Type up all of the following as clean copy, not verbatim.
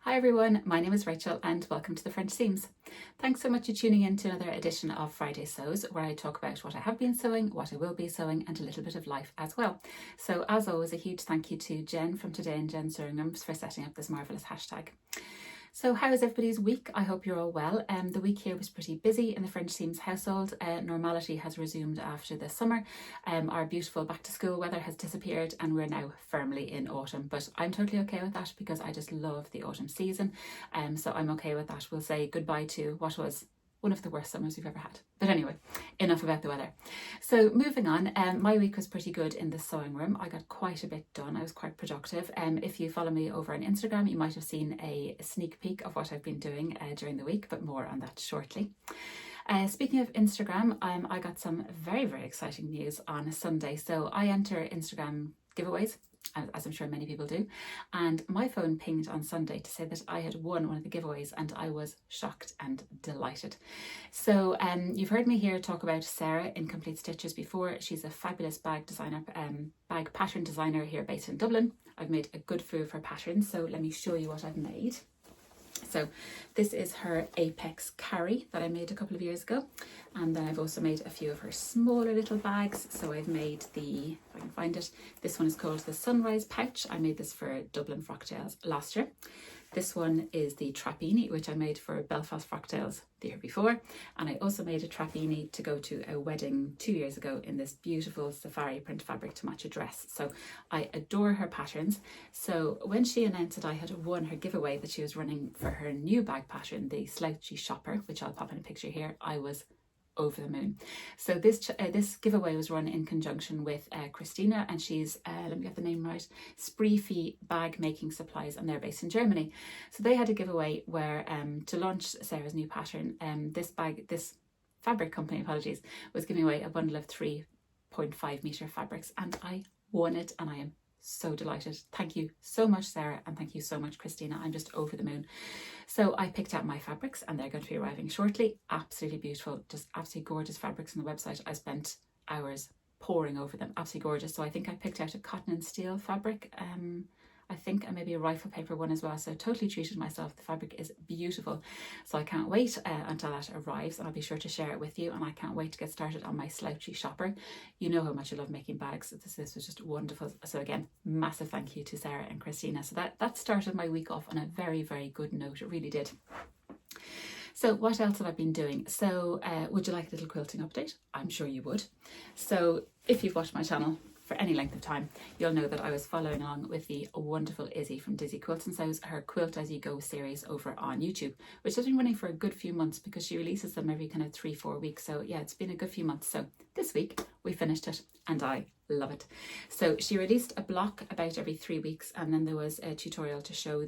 Hi everyone, my name is Rachel and welcome to the French Seams. Thanks so much for tuning in to another edition of Friday Sews, where I talk about what I have been sewing, what I will be sewing, and a little bit of life as well. So as always, a huge thank you to Jen from Today in Jen's Sewing Rooms for setting up this marvellous hashtag. So how is everybody's week? I hope you're all well. The week here was pretty busy in the French Seams household. Normality has resumed after the summer. Our beautiful back to school weather has disappeared and we're now firmly in autumn, but I'm totally okay with that because I just love the autumn season. So I'm okay with that. We'll say goodbye to what was one of the worst summers we've ever had. But anyway, enough about the weather. So moving on, my week was pretty good in the sewing room. I got quite a bit done. I was quite productive. If you follow me over on Instagram, you might have seen a sneak peek of what I've been doing during the week, but more on that shortly. Speaking of Instagram, I got some very, very exciting news on Sunday. So I enter Instagram giveaways, as I'm sure many people do, and my phone pinged on Sunday to say that I had won one of the giveaways, and I was shocked and delighted. So you've heard me here talk about Sarah Incompletstitches before. She's a fabulous bag designer, bag pattern designer here based in Dublin. I've made a good few of her patterns, so let me show you what I've made. So this is her Apex carry that I made a couple of years ago, and then I've also made a few of her smaller little bags. So I've made the, if I can find it, this one is called the Sunrise Pouch. I made this for Dublin Frocktails last year. This one is the Trapini, which I made for Belfast Frocktails the year before. And I also made a Trapini to go to a wedding 2 years ago in this beautiful safari print fabric to match a dress. So I adore her patterns. So when she announced that I had won her giveaway that she was running for her new bag pattern, the Slouchy Shopper, which I'll pop in a picture here, I was over the moon. So this giveaway was run in conjunction with Christina, and she's let me get the name right, Spreefee Bag Making supplies, and they're based in Germany. So they had a giveaway where to launch Sarah's new pattern, this fabric company, apologies, was giving away a bundle of 3.5 meter fabrics, and I won it, and I am so delighted. Thank you so much, Sarah, and thank you so much, Christina. I'm just over the moon. So I picked out my fabrics and they're going to be arriving shortly. Absolutely beautiful, just absolutely gorgeous fabrics on the website. I spent hours poring over them, absolutely gorgeous. So I think I picked out a cotton and steel fabric, I think, and maybe a rifle paper one as well. So totally treated myself. The fabric is beautiful. So I can't wait until that arrives, and I'll be sure to share it with you. And I can't wait to get started on my Slouchy Shopper. You know how much I love making bags. This was just wonderful. So again, massive thank you to Sarah and Christina. So that started my week off on a very, very good note. It really did. So what else have I been doing? So would you like a little quilting update? I'm sure you would. So if you've watched my channel for any length of time, you'll know that I was following along with the wonderful Izzy from Dizzy Quilts and Sews, her Quilt As You Go series over on YouTube, which has been running for a good few months because she releases them every kind of 3-4 weeks. So yeah, it's been a good few months. So this week we finished it and I love it. So she released a block about every 3 weeks, and then there was a tutorial to show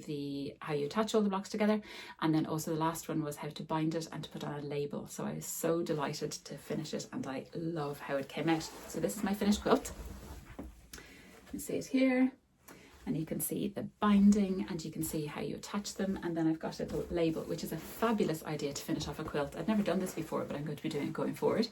how you attach all the blocks together, and then also the last one was how to bind it and to put on a label. So I was so delighted to finish it and I love how it came out. So this is my finished quilt. You can see it here, and you can see the binding, and you can see how you attach them, and then I've got a little label, which is a fabulous idea to finish off a quilt. I've never done this before, but I'm going to be doing it going forward.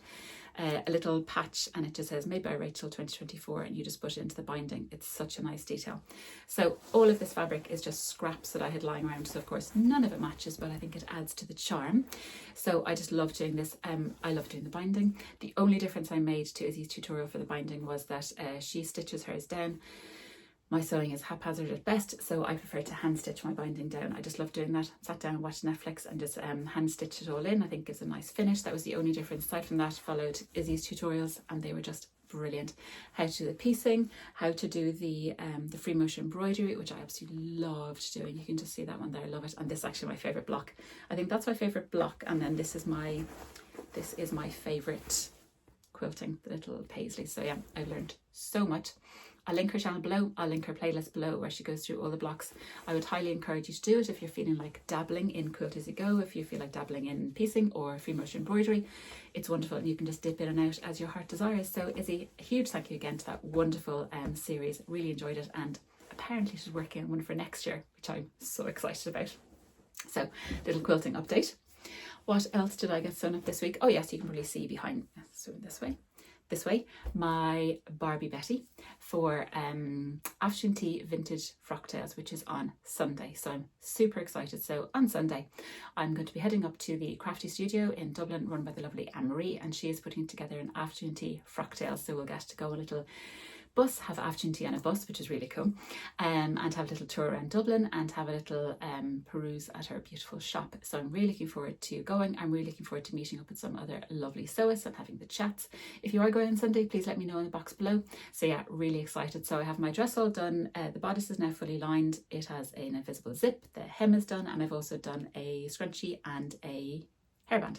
A little patch, and it just says made by Rachel 2024, and you just put it into the binding. It's such a nice detail. So all of this fabric is just scraps that I had lying around, so of course none of it matches, but I think it adds to the charm. So I just love doing this. I love doing the binding. The only difference I made to Izzy's tutorial for the binding was that she stitches hers down. My sewing is haphazard at best, so I prefer to hand stitch my binding down. I just love doing that. Sat down and watched Netflix and just hand stitched it all in. I think gives a nice finish. That was the only difference. Aside from that, followed Izzy's tutorials and they were just brilliant. How to do the piecing, how to do the free motion embroidery, which I absolutely loved doing. You can just see that one there. I love it. And this is actually my favorite block. I think that's my favorite block. And then this is my favorite quilting, the little paisley. So yeah, I've learned so much. I'll link her channel below. I'll link her playlist below where she goes through all the blocks. I would highly encourage you to do it if you're feeling like dabbling in Quilt As You Go, if you feel like dabbling in piecing or free motion embroidery. It's wonderful, and you can just dip in and out as your heart desires. So Izzy, a huge thank you again to that wonderful series. Really enjoyed it, and apparently she's working on one for next year, which I'm so excited about. So little quilting update. What else did I get sewn up this week? Oh yes, you can probably see behind, so this way. this way, my Barbie Betty for afternoon tea vintage frocktails, which is on Sunday. So I'm super excited. So on Sunday, I'm going to be heading up to the Crafty Studio in Dublin, run by the lovely Anne-Marie, and she is putting together an afternoon tea frocktails. So we'll get to go a little bus, have afternoon tea on a bus, which is really cool, and have a little tour around Dublin and have a little peruse at her beautiful shop. So I'm really looking forward to going. I'm really looking forward to meeting up with some other lovely sewists and having the chats. If you are going on Sunday, please let me know in the box below. So yeah, really excited. So I have my dress all done. The bodice is now fully lined. It has an invisible zip. The hem is done, and I've also done a scrunchie and a hairband.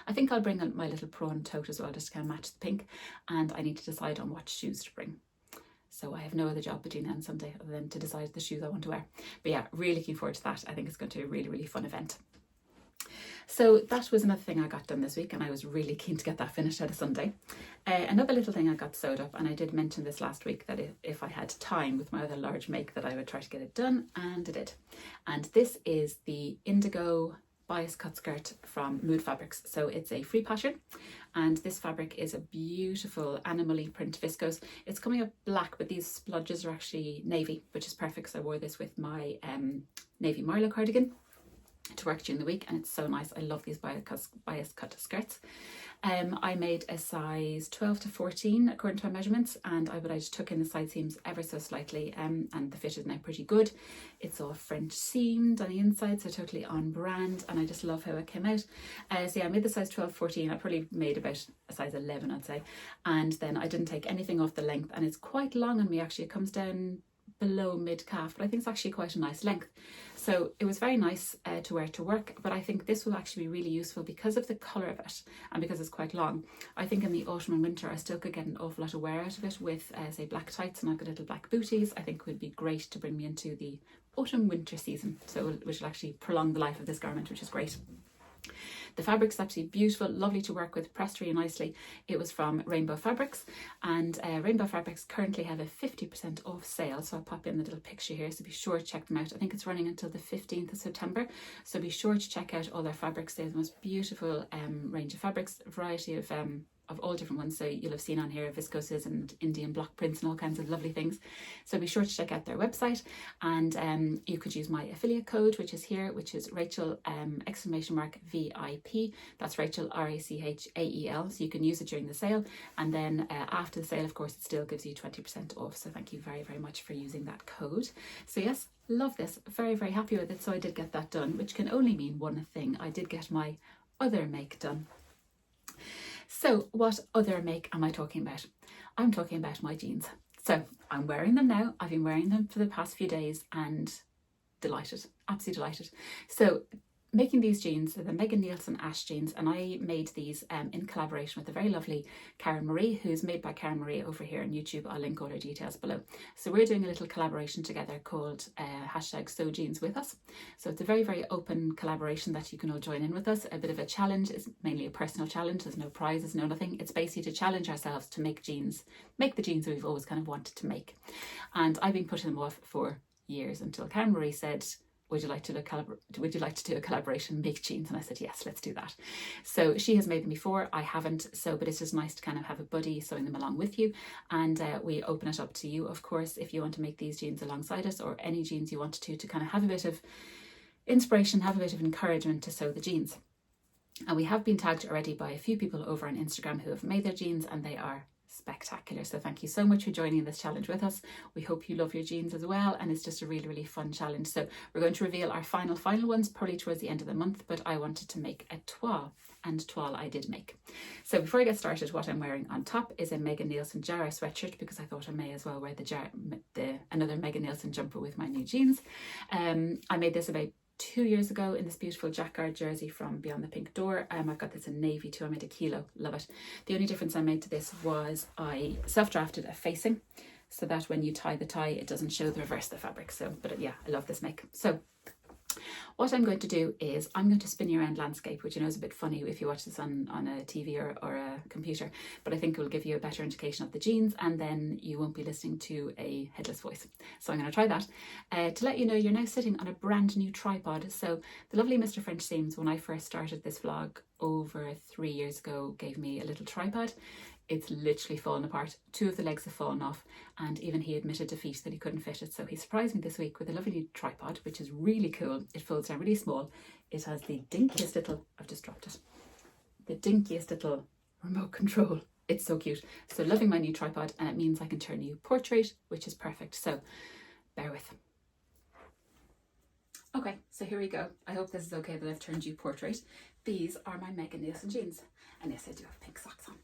I think I'll bring my little prawn tote as well, just to kind of match the pink, and I need to decide on what shoes to bring. So I have no other job between now and Sunday other than to decide the shoes I want to wear. But yeah, really looking forward to that. I think it's going to be a really, really fun event. So that was another thing I got done this week, and I was really keen to get that finished out of Sunday. Another little thing I got sewed up, and I did mention this last week, that if I had time with my other large make that I would try to get it done, and I did. And this is the Indigo bias cut skirt from Mood Fabrics. So it's a free pattern, and this fabric is a beautiful animal-y print viscose. It's coming up black, but these splodges are actually navy, which is perfect. So I wore this with my navy Marlowe cardigan to work during the week, and it's so nice. I love these bias cut skirts. I made a size 12 to 14 according to my measurements, and I just took in the side seams ever so slightly, and the fit is now pretty good. It's all French seamed on the inside, so totally on brand, and I just love how it came out. So yeah, I made the size 12, 14. I probably made about a size 11, I'd say, and then I didn't take anything off the length, and it's quite long on me actually. It comes down below mid calf, but I think it's actually quite a nice length. So it was very nice to wear to work, but I think this will actually be really useful because of the colour of it and because it's quite long. I think in the autumn and winter I still could get an awful lot of wear out of it with say black tights, and I've got little black booties. I think it would be great to bring me into the autumn winter season, so which will actually prolong the life of this garment, which is great. The fabric's absolutely beautiful, lovely to work with, pressed really nicely. It was from Rainbow Fabrics, and Rainbow Fabrics currently have a 50% off sale, so I'll pop in the little picture here, so be sure to check them out. I think it's running until the 15th of September, so be sure to check out all their fabrics. They have the most beautiful range of fabrics, a variety of all different ones. So you'll have seen on here viscoses and Indian block prints and all kinds of lovely things. So be sure to check out their website, and you could use my affiliate code, which is here, which is Rachel !VIP. That's Rachel RACHAEL. So you can use it during the sale, and then after the sale, of course, it still gives you 20% off. So thank you very, very much for using that code. So yes, love this, very, very happy with it. So I did get that done, which can only mean one thing: I did get my other make done. So what other make am I talking about? I'm talking about my jeans. So I'm wearing them now. I've been wearing them for the past few days and delighted, absolutely delighted. So making these jeans, the Megan Nielsen Ash jeans, and I made these in collaboration with the very lovely Karen Marie, who's made by Karen Marie over here on YouTube. I'll link all her details below. So we're doing a little collaboration together called #SewJeansWithUs. So it's a very, very open collaboration that you can all join in with us. A bit of a challenge. It's mainly a personal challenge. There's no prizes, no nothing. It's basically to challenge ourselves to make the jeans that we've always kind of wanted to make. And I've been putting them off for years until Karen Marie said, would you like to do a collaboration, make jeans? And I said, yes, let's do that. So she has made them before, I haven't, but it's just nice to kind of have a buddy sewing them along with you. And we open it up to you, of course, if you want to make these jeans alongside us, or any jeans you want to kind of have a bit of inspiration, have a bit of encouragement to sew the jeans. And we have been tagged already by a few people over on Instagram who have made their jeans, and they are spectacular. So thank you so much for joining this challenge with us. We hope you love your jeans as well, and it's just a really, really fun challenge. So we're going to reveal our final ones probably towards the end of the month, but I wanted to make a toile, and toile I did make. So before I get started, what I'm wearing on top is a Megan Nielsen Jara sweatshirt, because I thought I may as well wear another Megan Nielsen jumper with my new jeans. I made this about 2 years ago in this beautiful jacquard jersey from Beyond the Pink Door. I've got this in navy too. I made a kilo, love it. The only difference I made to this was I self-drafted a facing so that when you tie the tie it doesn't show the reverse of the fabric. But yeah, I love this make. So what I'm going to do is I'm going to spin you around landscape, which is a bit funny if you watch this on a TV or a computer, but I think it will give you a better indication of the jeans, and then you won't be listening to a headless voice. So I'm going to try that. To let you know, you're now sitting on a brand new tripod. So the lovely Mr. French Seams, when I first started this vlog over 3 years ago, gave me a little tripod. It's literally fallen apart. 2 of the legs have fallen off, and even he admitted defeat that he couldn't fit it. So he surprised me this week with a lovely new tripod, which is really cool. It folds down really small. It has the dinkiest little, I've just dropped it, the dinkiest little remote control. It's so cute. So loving my new tripod, and it means I can turn you portrait, which is perfect. So bear with. Okay, so here we go. I hope this is okay that I've turned you portrait. These are my Megan Nielsen jeans. And yes, I do have pink socks on.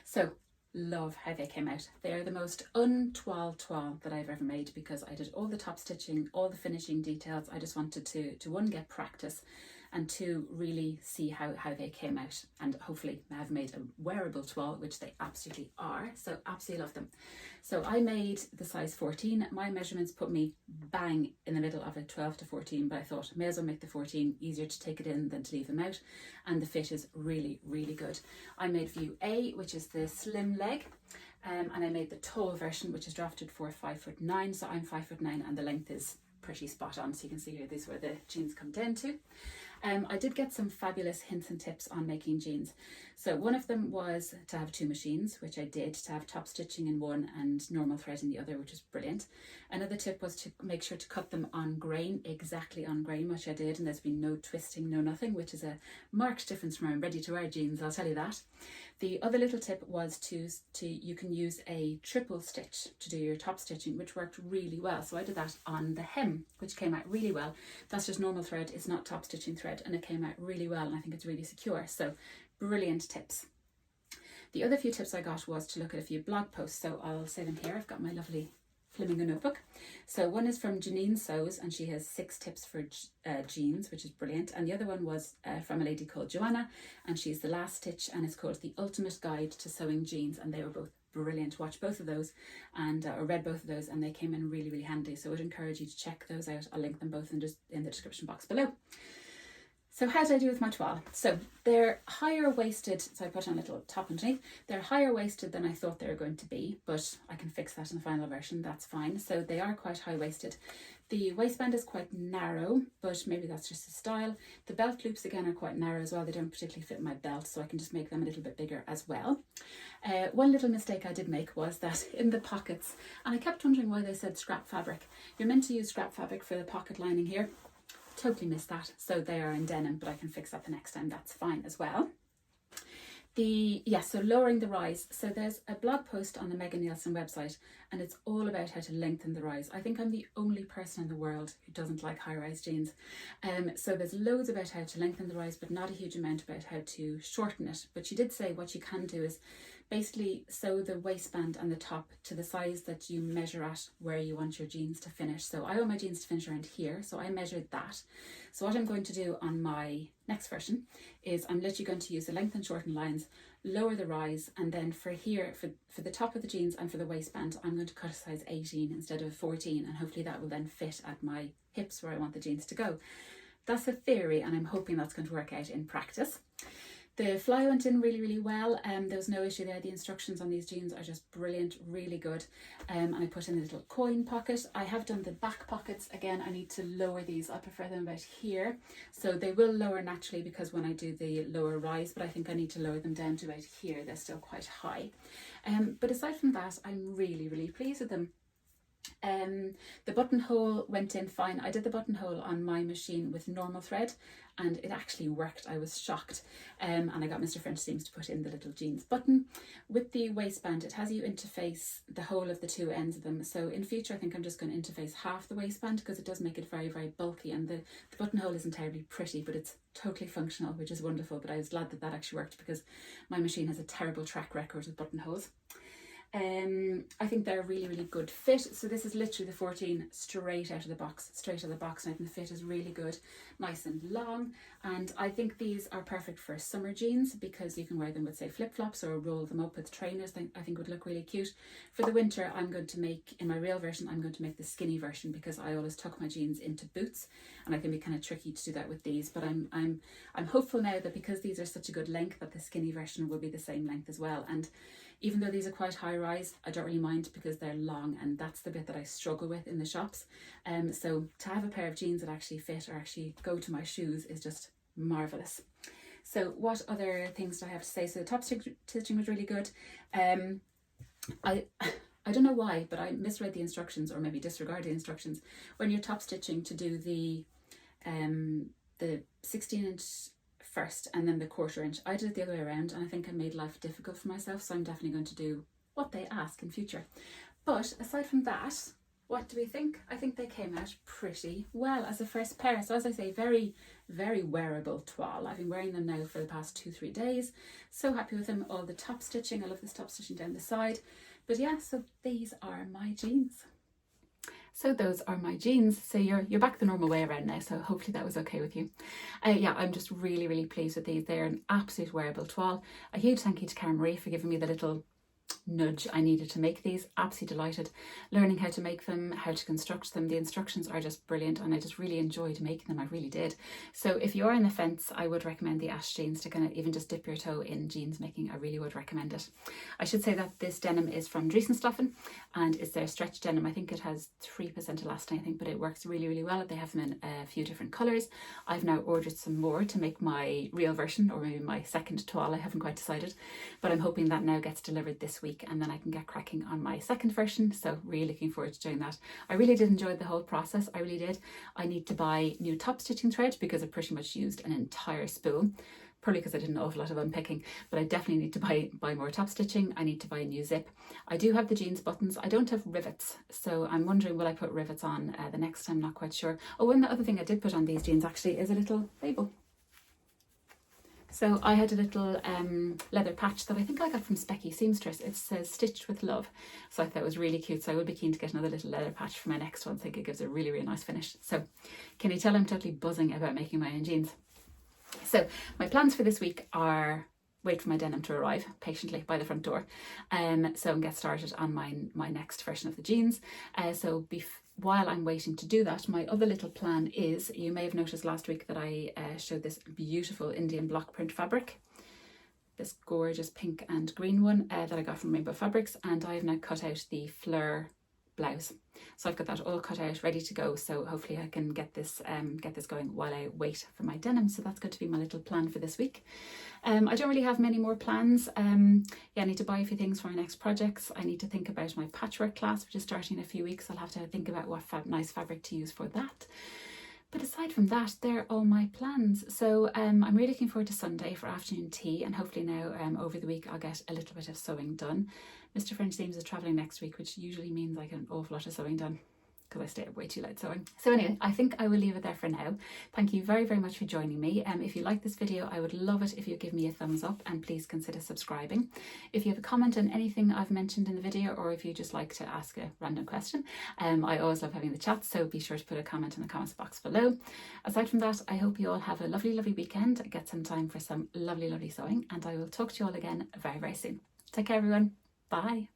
So love how they came out. They are the most un-toile that I've ever made, because I did all the top stitching, all the finishing details. I just wanted to one, get practice, and 2, really see how they came out, and hopefully have made a wearable toile, which they absolutely are. So absolutely love them. So I made the size 14. My measurements put me bang in the middle of a 12 to 14, but I thought may as well make the 14, easier to take it in than to leave them out, and the fit is really, really good. I made view A, which is the slim leg, and I made the tall version, which is drafted for 5'9", so I'm 5'9", and the length is pretty spot on. So you can see here, these where the jeans come down to. I did get some fabulous hints and tips on making jeans. So one of them was to have 2 machines, which I did, to have top stitching in one and normal thread in the other, which is brilliant. Another tip was to make sure to cut them on grain, exactly on grain, which I did, and there's been no twisting, no nothing, which is a marked difference from my ready to wear jeans, I'll tell you that. The other little tip was to you can use a triple stitch to do your top stitching, which worked really well. So I did that on the hem, which came out really well. That's just normal thread, it's not top stitching thread, and it came out really well, and I think it's really secure. So brilliant tips. The other few tips I got was to look at a few blog posts, so I'll say them here. I've got my lovely Flamingo notebook. So one is from Janine Sews, and she has 6 tips for jeans, which is brilliant. And the other one was from a lady called Joanna, and she's The Last Stitch, and it's called The Ultimate Guide to Sewing Jeans, and they were both brilliant. Watch both of those, and or read both of those, and they came in really, really handy. So I would encourage you to check those out. I'll link them both in the description box below. So how did I do with my toile? So they're higher waisted, so I put on a little top underneath. They're higher waisted than I thought they were going to be, but I can fix that in the final version, that's fine. So they are quite high waisted. The waistband is quite narrow, but maybe that's just a style. The belt loops again are quite narrow as well. They don't particularly fit my belt, so I can just make them a little bit bigger as well. One little mistake I did make was that in the pockets, and I kept wondering why they said scrap fabric. You're meant to use scrap fabric for the pocket lining here. Totally missed that. So they are in denim, but I can fix that the next time, that's fine as well. So lowering the rise. So there's a blog post on the Megan Nielsen website, and it's all about how to lengthen the rise. I think I'm the only person in the world who doesn't like high-rise jeans. So there's loads about how to lengthen the rise, but not a huge amount about how to shorten it. But she did say what you can do is basically sew the waistband and the top to the size that you measure at where you want your jeans to finish. So I want my jeans to finish around here, so I measured that. So what I'm going to do on my next version is I'm literally going to use the length and shorten lines, lower the rise, and then for here, for the top of the jeans and for the waistband, I'm going to cut a size 18 instead of 14, and hopefully that will then fit at my hips where I want the jeans to go. That's a theory, and I'm hoping that's going to work out in practice. The fly went in really, really well. There was no issue there. The instructions on these jeans are just brilliant, really good. And I put in a little coin pocket. I have done the back pockets. Again, I need to lower these. I prefer them about here. So they will lower naturally because when I do the lower rise, but I think I need to lower them down to about here. They're still quite high. But aside from that, I'm really, really pleased with them. The buttonhole went in fine. I did the buttonhole on my machine with normal thread, and it actually worked. I was shocked. And I got Mr. French Seams to put in the little jeans button. With the waistband, it has you interface the whole of the 2 ends of them. So in future, I think I'm just going to interface half the waistband because it does make it very, very bulky, and the buttonhole isn't terribly pretty, but it's totally functional, which is wonderful. But I was glad that that actually worked because my machine has a terrible track record with buttonholes. I think they're a really, really good fit. So this is literally the 14 straight out of the box, and I think the fit is really good, nice and long. And I think these are perfect for summer jeans because you can wear them with, say, flip-flops or roll them up with trainers. I think would look really cute. For the winter, I'm going to make, in my real version, I'm going to make the skinny version because I always tuck my jeans into boots, and I can be kind of tricky to do that with these. But I'm hopeful now that because these are such a good length, that the skinny version will be the same length as well. And even though these are quite high rise, I don't really mind because they're long, and that's the bit that I struggle with in the shops. So to have a pair of jeans that actually fit or actually go to my shoes is just marvellous. So what other things do I have to say? So the top stitching was really good. I don't know why, but I misread the instructions, or maybe disregarded the instructions. When you're top stitching to do the 16-inch first and then the 1/4 inch, I did it the other way around, and I think I made life difficult for myself, so I'm definitely going to do what they ask in future. But aside from that, what do we think? I think they came out pretty well as a first pair. So as I say, very, very wearable toile. I've been wearing them now for the past 2-3 days. So happy with them. All the top stitching, I love this top stitching down the side. But yeah, so these are my jeans. So those are my jeans. So you're back the normal way around now, so hopefully that was okay with you. Yeah, I'm just really, really pleased with these. They're an absolute wearable toile. A huge thank you to Karen Marie for giving me the little nudge I needed to make these. Absolutely delighted learning how to make them, how to construct them. The instructions are just brilliant, and I just really enjoyed making them. I really did. So if you are on the fence, I would recommend the Ash jeans to kind of even just dip your toe in jeans making. I really would recommend it. I should say that this denim is from Dreesenstoffen and it's their stretch denim. I think it has 3% elastin, I think, but it works really, really well. They have them in a few different colours. I've now ordered some more to make my real version, or maybe my second toile. I haven't quite decided, but I'm hoping that now gets delivered this week, and then I can get cracking on my second version. So really looking forward to doing that. I really did enjoy the whole process. I really did. I need to buy new top stitching thread because I pretty much used an entire spool, probably because I did an awful lot of unpicking, but I definitely need to buy more top stitching. I need to buy a new zip. I do have the jeans buttons. I don't have rivets, so I'm wondering will I put rivets on the next time, not quite sure. Oh, and the other thing I did put on these jeans actually is a little label. So I had a little leather patch that I think I got from Specky Seamstress. It says "Stitched with Love," so I thought it was really cute. So I would be keen to get another little leather patch for my next one. I think it gives a really, really nice finish. So can you tell I'm totally buzzing about making my own jeans? So my plans for this week are wait for my denim to arrive patiently by the front door, so and get started on my next version of the jeans. While I'm waiting to do that, my other little plan is, you may have noticed last week that I showed this beautiful Indian block print fabric, this gorgeous pink and green one that I got from Rainbow Fabrics, and I've now cut out the fleur blouse. So I've got that all cut out, ready to go. So hopefully I can get this going while I wait for my denim. So that's going to be my little plan for this week. I don't really have many more plans. Yeah, I need to buy a few things for my next projects. I need to think about my patchwork class, which is starting in a few weeks. I'll have to think about what nice fabric to use for that. But aside from that, they're all my plans. So I'm really looking forward to Sunday for afternoon tea, and hopefully now over the week I'll get a little bit of sewing done. Mr. French Seams is travelling next week, which usually means I get an awful lot of sewing done because I stay up way too late sewing. So anyway, I think I will leave it there for now. Thank you very, very much for joining me. If you like this video, I would love it if you give me a thumbs up, and please consider subscribing. If you have a comment on anything I've mentioned in the video, or if you just like to ask a random question, I always love having the chat, so be sure to put a comment in the comments box below. Aside from that, I hope you all have a lovely, lovely weekend, get some time for some lovely, lovely sewing, and I will talk to you all again very, very soon. Take care, everyone. Bye.